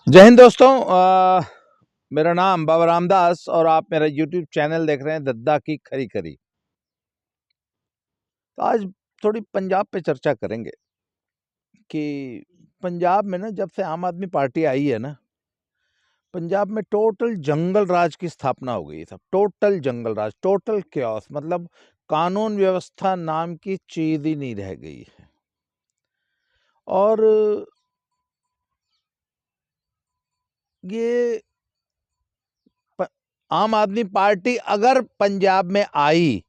जय हिंद दोस्तों। मेरा नाम बाबा रामदास और आप मेरा यूट्यूब चैनल देख रहे हैं दद्दा की खरी खरी। तो आज थोड़ी पंजाब पे चर्चा करेंगे कि पंजाब में ना जब से आम आदमी पार्टी आई है ना, पंजाब में टोटल जंगल राज की स्थापना हो गई है। सब टोटल जंगल राज, टोटल क्योस, मतलब कानून व्यवस्था नाम की चीज ही नहीं रह गई है। और ये आम आदमी पार्टी अगर पंजाब में आई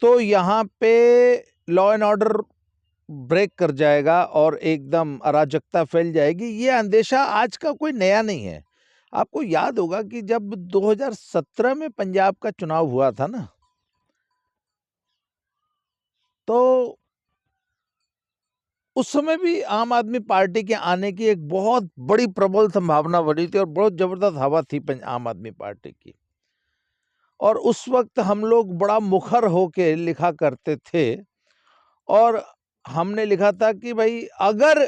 तो यहाँ पे लॉ एंड ऑर्डर ब्रेक कर जाएगा और एकदम अराजकता फैल जाएगी। ये अंदेशा आज का कोई नया नहीं है। आपको याद होगा कि जब 2017 में पंजाब का चुनाव हुआ था ना, तो उस समय भी आम आदमी पार्टी के आने की एक बहुत बड़ी प्रबल संभावना बनी थी और बहुत जबरदस्त हवा थी आम आदमी पार्टी की। और उस वक्त हम लोग बड़ा मुखर होके लिखा करते थे और हमने लिखा था कि भाई अगर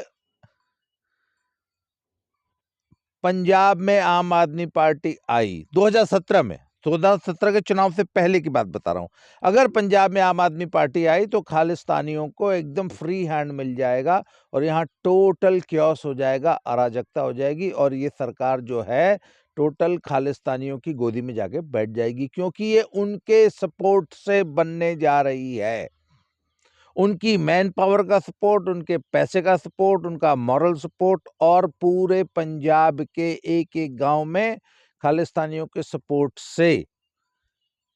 पंजाब में आम आदमी पार्टी आई 2017 में, 2017 के चुनाव से पहले की बात बता रहा हूं, अगर पंजाब में आम आदमी पार्टी आई तो खालिस्तानियों को एकदम फ्री हैंड मिल जाएगा और यहाँ टोटल क्योस हो जाएगा, अराजकता हो जाएगी और ये सरकार जो है टोटल खालिस्तानियों की गोदी में जाके बैठ जाएगी, क्योंकि ये उनके सपोर्ट से बनने जा रही है। उनकी मैन पावर का सपोर्ट, उनके पैसे का सपोर्ट, उनका मॉरल सपोर्ट और पूरे पंजाब के एक एक गांव में खालिस्तानियों के सपोर्ट से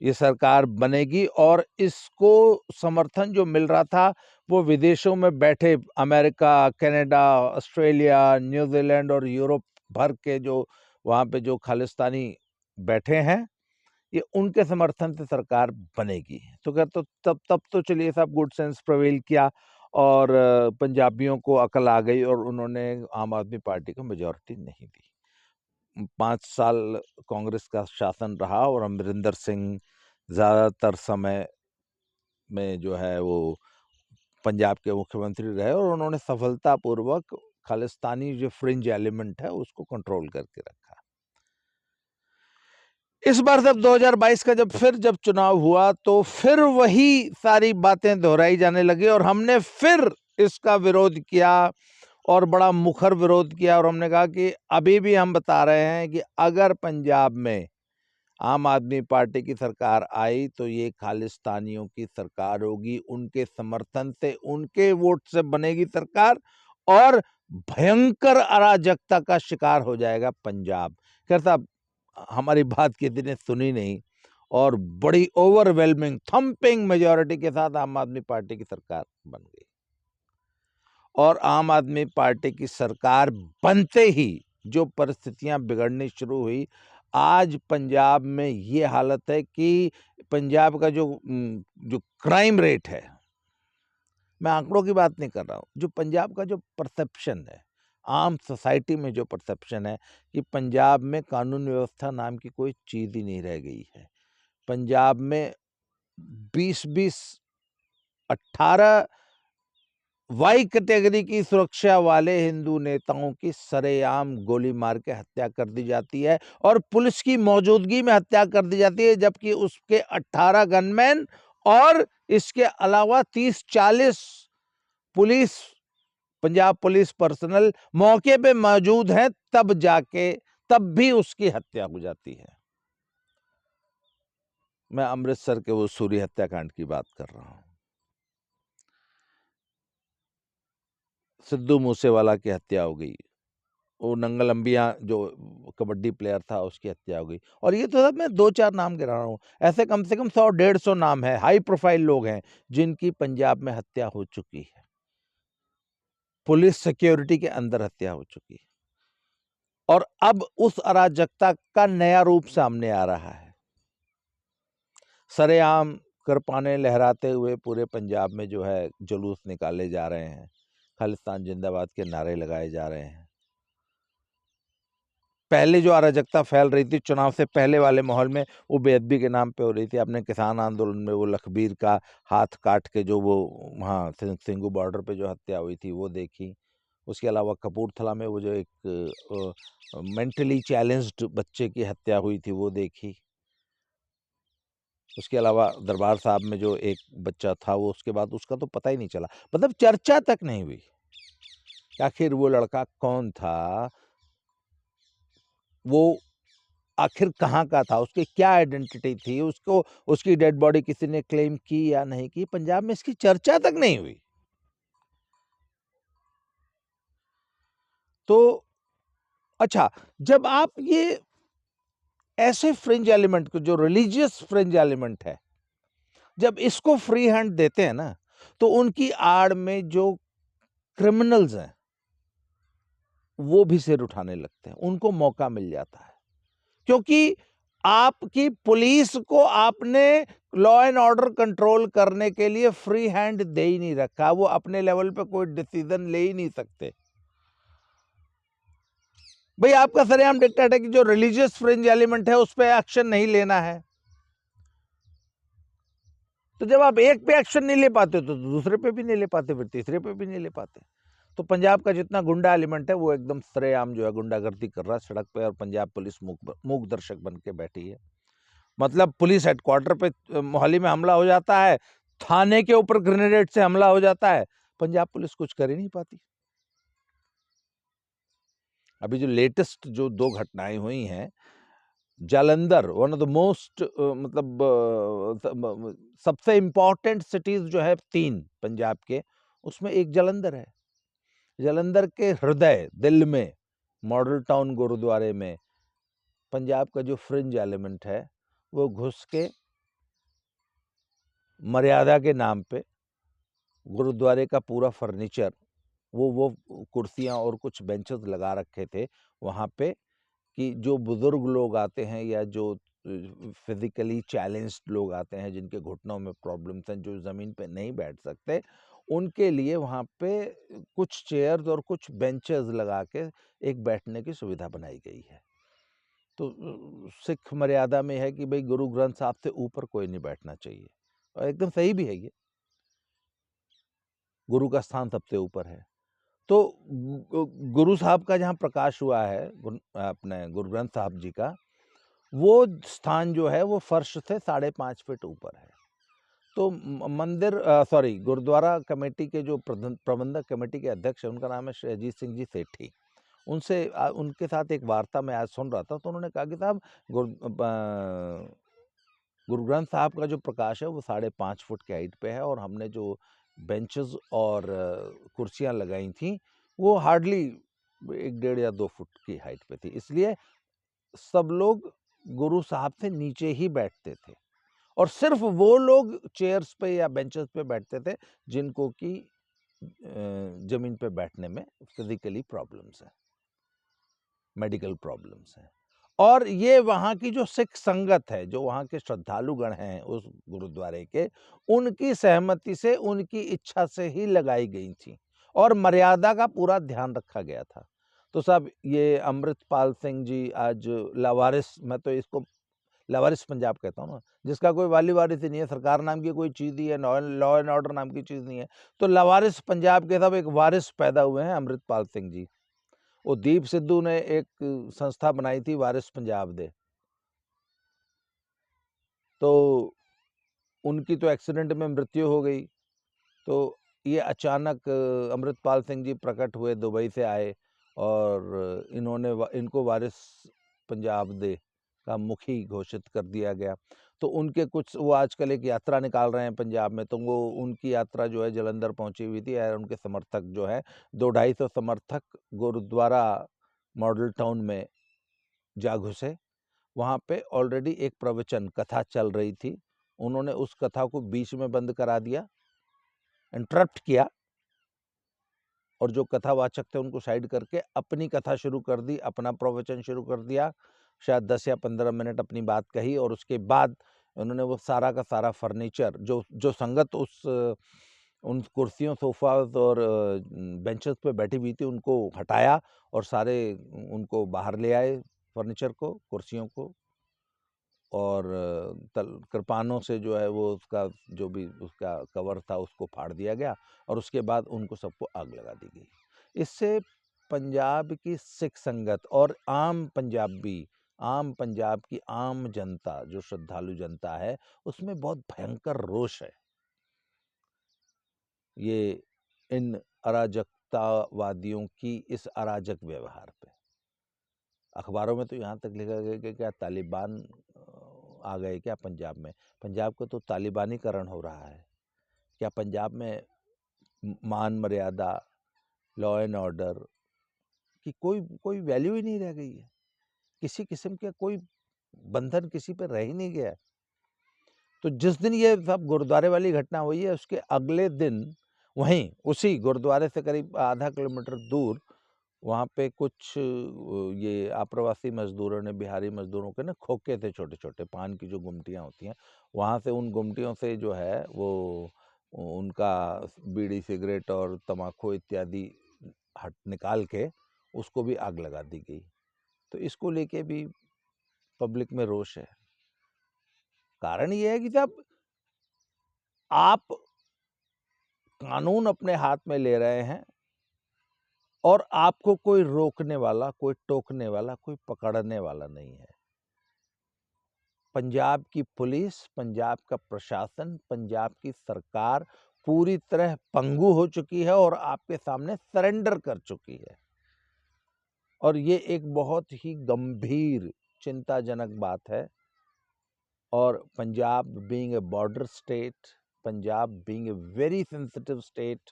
ये सरकार बनेगी। और इसको समर्थन जो मिल रहा था वो विदेशों में बैठे अमेरिका, कनाडा, ऑस्ट्रेलिया, न्यूजीलैंड और यूरोप भर के जो वहां पे जो खालिस्तानी बैठे हैं, ये उनके समर्थन से सरकार बनेगी। तो क्या, तो तब तो चलिए सब गुड सेंस प्रिवेल किया और पंजाबियों को अकल आ गई और उन्होंने आम आदमी पार्टी को मेजॉरिटी नहीं दी। 5 साल कांग्रेस का शासन रहा और अमरिंदर सिंह ज्यादातर समय में जो है वो पंजाब के मुख्यमंत्री रहे और उन्होंने सफलतापूर्वक खालिस्तानी जो फ्रिंज एलिमेंट है उसको कंट्रोल करके रखा। इस बार जब 2022 का जब चुनाव हुआ तो फिर वही सारी बातें दोहराई जाने लगी और हमने फिर इसका विरोध किया और बड़ा मुखर विरोध किया और हमने कहा कि अभी भी हम बता रहे हैं कि अगर पंजाब में आम आदमी पार्टी की सरकार आई तो ये खालिस्तानियों की सरकार होगी, उनके समर्थन से, उनके वोट से बनेगी सरकार और भयंकर अराजकता का शिकार हो जाएगा पंजाब। खैर साहब, हमारी बात किसी ने सुनी नहीं और बड़ी ओवरवेलमिंग थंपिंग मेजॉरिटी के साथ आम आदमी पार्टी की सरकार बन गई। और आम आदमी पार्टी की सरकार बनते ही जो परिस्थितियां बिगड़नी शुरू हुई, आज पंजाब में ये हालत है कि पंजाब का जो क्राइम रेट है, मैं आंकड़ों की बात नहीं कर रहा हूं, जो पंजाब का जो परसेप्शन है, आम सोसाइटी में जो परसेप्शन है कि पंजाब में कानून व्यवस्था नाम की कोई चीज ही नहीं रह गई है। पंजाब में 20-20, 18 वाई कैटेगरी की सुरक्षा वाले हिंदू नेताओं की सरेआम गोली मार के हत्या कर दी जाती है और पुलिस की मौजूदगी में हत्या कर दी जाती है, जबकि उसके 18 गनमैन और इसके अलावा 30-40 पुलिस, पंजाब पुलिस पर्सनल मौके पे मौजूद हैं, तब भी उसकी हत्या हो जाती है। मैं अमृतसर के वो सूरी हत्याकांड की बात कर रहा हूं। सिद्धू मूसेवाला की हत्या हो गई, वो नंगल अंबिया जो कबड्डी प्लेयर था उसकी हत्या हो गई। और ये तो सब मैं 2-4 नाम गिना रहा हूँ, ऐसे कम से कम 100-150 नाम है, हाई प्रोफाइल लोग हैं जिनकी पंजाब में हत्या हो चुकी है, पुलिस सिक्योरिटी के अंदर हत्या हो चुकी है। और अब उस अराजकता का नया रूप सामने आ रहा है। सरेआम कृपाने लहराते हुए पूरे पंजाब में जो है जुलूस निकाले जा रहे हैं, खालिस्तान जिंदाबाद के नारे लगाए जा रहे हैं। पहले जो अराजकता फैल रही थी चुनाव से पहले वाले माहौल में, वो बेअदबी के नाम पे हो रही थी। आपने किसान आंदोलन में वो लखबीर का हाथ काट के जो वो वहाँ सिंगू बॉर्डर पे जो हत्या हुई थी वो देखी, उसके अलावा कपूरथला में वो जो एक मेंटली चैलेंज्ड बच्चे की हत्या हुई थी वो देखी। उसके अलावा दरबार साहब में जो एक बच्चा था वो उसके बाद उसका तो पता ही नहीं चला, मतलब चर्चा तक नहीं हुई कि आखिर वो लड़का कौन था, वो आखिर कहाँ का था, उसकी क्या आइडेंटिटी थी, उसको उसकी डेड बॉडी किसी ने क्लेम की या नहीं की, पंजाब में इसकी चर्चा तक नहीं हुई। तो अच्छा, जब आप ये ऐसे फ्रिंज एलिमेंट को, जो रिलीजियस फ्रिंज एलिमेंट है, जब इसको फ्री हैंड देते हैं ना, तो उनकी आड़ में जो क्रिमिनल्स हैं वो भी सिर उठाने लगते हैं, उनको मौका मिल जाता है, क्योंकि आपकी पुलिस को आपने लॉ एंड ऑर्डर कंट्रोल करने के लिए फ्री हैंड दे ही नहीं रखा, वो अपने लेवल पे कोई डिसीजन ले ही नहीं सकते। भाई आपका सरेआम डिक्टेट है कि जो रिलीजियस फ्रिंज एलिमेंट है उस पर एक्शन नहीं लेना है, तो जब आप एक पे एक्शन नहीं ले पाते तो दूसरे पे भी नहीं ले पाते, फिर तीसरे पे भी नहीं ले पाते। तो पंजाब का जितना गुंडा एलिमेंट है वो एकदम सरेआम जो है गुंडागर्दी कर रहा है सड़क पे, और पंजाब पुलिस मूक दर्शक बन के बैठी है। मतलब पुलिस हेडक्वार्टर पे मोहाली में हमला हो जाता है, थाने के ऊपर ग्रेनेड से हमला हो जाता है, पंजाब पुलिस कुछ कर ही नहीं पाती। अभी जो लेटेस्ट जो 2 घटनाएं हुई हैं, Jalandhar one of the most मतलब सबसे इंपॉर्टेंट सिटीज जो है 3 पंजाब के, उसमें एक जालंधर है। जालंधर के हृदय दिल में मॉडल टाउन गुरुद्वारे में पंजाब का जो फ्रिंज एलिमेंट है वो घुस के मर्यादा के नाम पे गुरुद्वारे का पूरा फर्नीचर, वो कुर्सियां और कुछ बेंचेस लगा रखे थे वहां पे, कि जो बुजुर्ग लोग आते हैं या जो फिजिकली चैलेंज्ड लोग आते हैं, जिनके घुटनों में प्रॉब्लम्स हैं, जो जमीन पे नहीं बैठ सकते, उनके लिए वहां पे कुछ चेयर्स और कुछ बेंचेस लगा के एक बैठने की सुविधा बनाई गई है। तो सिख मर्यादा में है कि भाई गुरु ग्रंथ साहब से ऊपर कोई नहीं बैठना चाहिए, और एकदम सही भी है ये, गुरु का स्थान सबसे ऊपर है। तो गुरु साहब का जहाँ प्रकाश हुआ है, अपने गुरु ग्रंथ साहब जी का, वो स्थान जो है वो फर्श से 5.5 फीट ऊपर है। तो मंदिर सॉरी गुरुद्वारा कमेटी के जो प्रबंधक कमेटी के अध्यक्ष है, उनका नाम है श्री अजीत सिंह जी सेठी। उनसे उनके साथ एक वार्ता में आज सुन रहा था, तो उन्होंने कहा कि साहब गुरु ग्रंथ साहब का जो प्रकाश है वो 5.5 फुट की हाइट पे है, और हमने जो बेंचेस और कुर्सियां लगाई थी वो हार्डली 1 डेढ़ या 2 फुट की हाइट पे थी, इसलिए सब लोग गुरु साहब से नीचे ही बैठते थे, और सिर्फ वो लोग चेयर्स पे या बेंचेस पे बैठते थे जिनको कि जमीन पे बैठने में फिजिकली प्रॉब्लम्स है, मेडिकल प्रॉब्लम्स हैं। और ये वहाँ की जो सिख संगत है, जो वहाँ के श्रद्धालुगण हैं उस गुरुद्वारे के, उनकी सहमति से, उनकी इच्छा से ही लगाई गई थी, और मर्यादा का पूरा ध्यान रखा गया था। तो साहब ये अमृतपाल सिंह जी आज लावारिस, मैं तो इसको लावारिस पंजाब कहता हूँ ना, जिसका कोई वाली वारिस ही नहीं है, सरकार नाम की कोई चीज़ नहीं है, लॉ एंड ऑर्डर नाम की चीज़ नहीं है, तो लावारिस पंजाब के सब एक वारिस पैदा हुए हैं, अमृतपाल सिंह जी। वो दीप सिद्धू ने एक संस्था बनाई थी वारिस पंजाब दे, तो उनकी तो एक्सीडेंट में मृत्यु हो गई। तो ये अचानक अमृतपाल सिंह जी प्रकट हुए, दुबई से आए, और इनको वारिस पंजाब दे का मुखी घोषित कर दिया गया। तो उनके कुछ, वो आजकल एक यात्रा निकाल रहे हैं पंजाब में, तो वो उनकी यात्रा जो है जलंधर पहुंची हुई थी, और उनके समर्थक जो है 200-250 समर्थक गुरुद्वारा मॉडल टाउन में जा घुसे। वहाँ पे ऑलरेडी एक प्रवचन कथा चल रही थी, उन्होंने उस कथा को बीच में बंद करा दिया, इंटरप्ट किया, और जो कथावाचक थे उनको साइड करके अपनी कथा शुरू कर दी, अपना प्रवचन शुरू कर दिया। शायद 10 या 15 मिनट अपनी बात कही, और उसके बाद उन्होंने वो सारा का सारा फर्नीचर जो जो संगत उन कुर्सियों, सोफाज और बेंचेस पे बैठी हुई थी, उनको हटाया, और सारे उनको बाहर ले आए, फर्नीचर को, कुर्सियों को, और कृपानों से जो है वो उसका जो भी उसका कवर था उसको फाड़ दिया गया, और उसके बाद उनको सबको आग लगा दी गई। इससे पंजाब की सिख संगत और आम पंजाब की आम जनता, जो श्रद्धालु जनता है, उसमें बहुत भयंकर रोष है। ये इन अराजकतावादियों की इस अराजक व्यवहार पे। अखबारों में तो यहाँ तक लिखा गया कि क्या तालिबान आ गए क्या पंजाब में? पंजाब का तो तालिबानीकरण हो रहा है। क्या पंजाब में मान मर्यादा, लॉ एंड ऑर्डर की कोई वैल्यू ही नहीं रह गई है? किसी किस्म का कोई बंधन किसी पे रह ही नहीं गया। तो जिस दिन ये सब गुरुद्वारे वाली घटना हुई है, उसके अगले दिन वहीं उसी गुरुद्वारे से करीब आधा किलोमीटर दूर वहाँ पे कुछ ये आप्रवासी मजदूरों ने, बिहारी मजदूरों के ना खोखे थे छोटे-छोटे, पान की जो गुमटियाँ होती हैं, वहाँ से उन गुमटियों से जो है वो उनका बीड़ी, सिगरेट और तम्बाकू इत्यादि हट निकाल के उसको भी आग लगा दी गई। तो इसको लेके भी पब्लिक में रोष है। कारण ये है कि जब आप कानून अपने हाथ में ले रहे हैं और आपको कोई रोकने वाला, कोई टोकने वाला, कोई पकड़ने वाला नहीं है। पंजाब की पुलिस, पंजाब का प्रशासन, पंजाब की सरकार पूरी तरह पंगु हो चुकी है और आपके सामने सरेंडर कर चुकी है। और ये एक बहुत ही गंभीर चिंताजनक बात है। और Punjab being a border state, Punjab being a very sensitive state,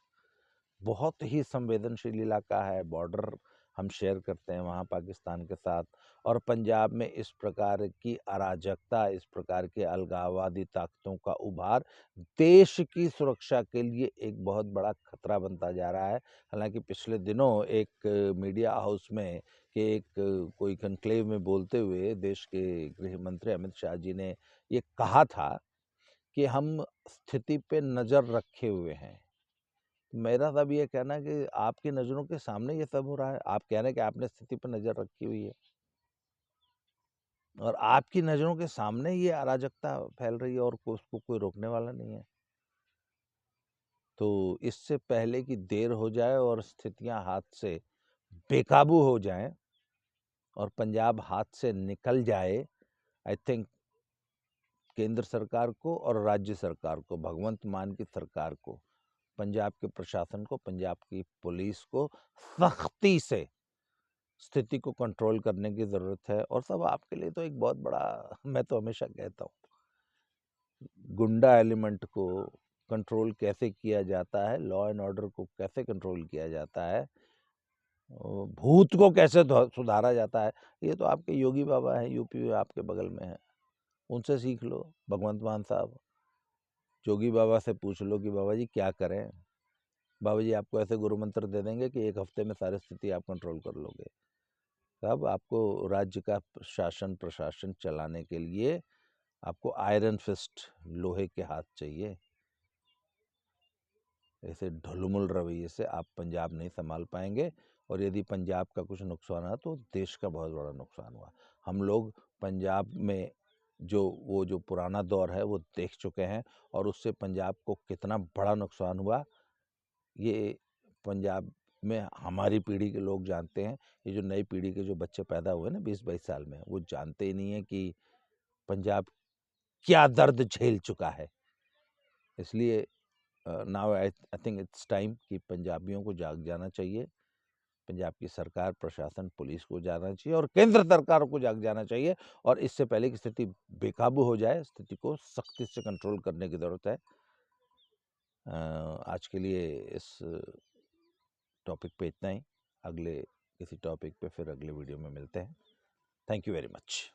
बहुत ही संवेदनशील इलाका है, बॉर्डर हम शेयर करते हैं वहाँ पाकिस्तान के साथ। और पंजाब में इस प्रकार की अराजकता, इस प्रकार के अलगाववादी ताकतों का उभार देश की सुरक्षा के लिए एक बहुत बड़ा खतरा बनता जा रहा है। हालांकि पिछले दिनों एक मीडिया हाउस में कि एक कोई कन्क्लेव में बोलते हुए देश के गृह मंत्री अमित शाह जी ने ये कहा था कि हम स्थिति पे नज़र रखे हुए हैं। मेरा सब ये कहना है कि आपकी नज़रों के सामने ये सब हो रहा है। आप कह रहे हैं कि आपने स्थिति पर नज़र रखी हुई है और आपकी नज़रों के सामने ये अराजकता फैल रही है और उसको कोई रोकने वाला नहीं है। तो इससे पहले कि देर हो जाए और स्थितियां हाथ से बेकाबू हो जाएं और पंजाब हाथ से निकल जाए, आई थिंक केंद्र सरकार को और राज्य सरकार को, भगवंत मान की सरकार को, पंजाब के प्रशासन को, पंजाब की पुलिस को सख्ती से स्थिति को कंट्रोल करने की ज़रूरत है। और सब आपके लिए तो एक बहुत बड़ा, मैं तो हमेशा कहता हूँ, गुंडा एलिमेंट को कंट्रोल कैसे किया जाता है, लॉ एंड ऑर्डर को कैसे कंट्रोल किया जाता है, भूत को कैसे सुधारा जाता है, ये तो आपके योगी बाबा हैं, यूपी में आपके बगल में है, उनसे सीख लो। भगवंत मान साहब, योगी बाबा से पूछ लो कि बाबा जी क्या करें। बाबा जी आपको ऐसे गुरु मंत्र दे देंगे कि एक हफ्ते में सारी स्थिति आप कंट्रोल कर लोगे। तब आपको राज्य का शासन प्रशासन चलाने के लिए आपको आयरन फिस्ट, लोहे के हाथ चाहिए। ऐसे ढुलमुल रवैये से आप पंजाब नहीं संभाल पाएंगे और यदि पंजाब का कुछ नुकसान हुआ तो देश का बहुत बड़ा नुकसान हुआ। हम लोग पंजाब में जो पुराना दौर है वो देख चुके हैं और उससे पंजाब को कितना बड़ा नुकसान हुआ ये पंजाब में हमारी पीढ़ी के लोग जानते हैं। ये जो नई पीढ़ी के जो बच्चे पैदा हुए ना 20-22 साल में, वो जानते ही नहीं है कि पंजाब क्या दर्द झेल चुका है। इसलिए now I think it's time कि पंजाबियों को जाग जाना चाहिए, पंजाब की सरकार, प्रशासन, पुलिस को जाना चाहिए और केंद्र सरकार को जाग जाना चाहिए और इससे पहले कि स्थिति बेकाबू हो जाए, स्थिति को सख्ती से कंट्रोल करने की ज़रूरत है। आज के लिए इस टॉपिक पे इतना ही। अगले किसी टॉपिक पे फिर अगले वीडियो में मिलते हैं। Thank you very much.